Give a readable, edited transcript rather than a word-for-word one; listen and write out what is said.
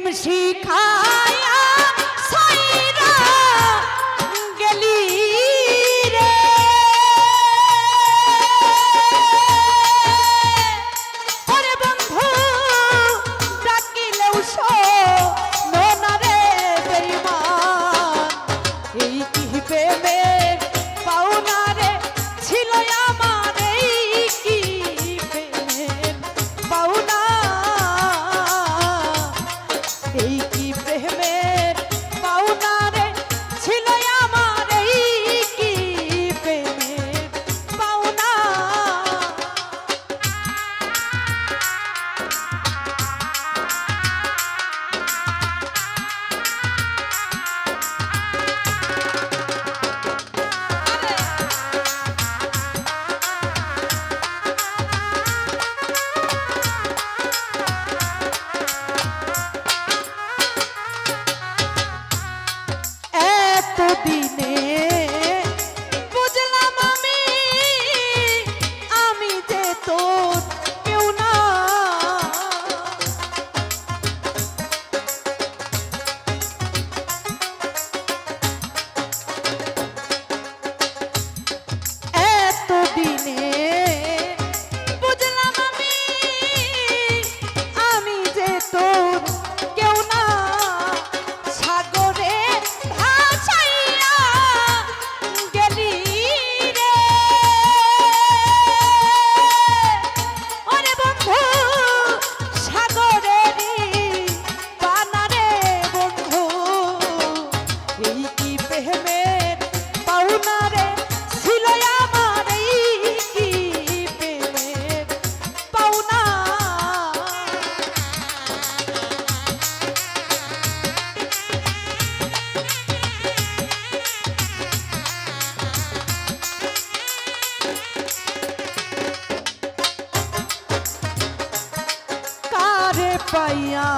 প্রেম শিখায়া সাইরা গেলি রে ওরে বন্ধু ডাকিলেও শোনো না রে বেঈমান এই কি প্রেমের পাওনা রে ছিল আমার এই কি প্রেমের পাওনা এই কি প্রেমের পাওনা রে ছিল আমার এই কি প্রেমের পাওনা এতদিনে বুঝলাম আমি যে তোর কেউ না এতদিনে বুঝলাম আমি যে তোর কেউ না সাগরে ভাসাইয়া গেলি রে ওরে বন্ধু সাগরেরই পানা রে বন্ধু এই কি প্রেমের পাওনা রে ছিল আমার এই কি প্রেমের পাওনা কারে পাইয়া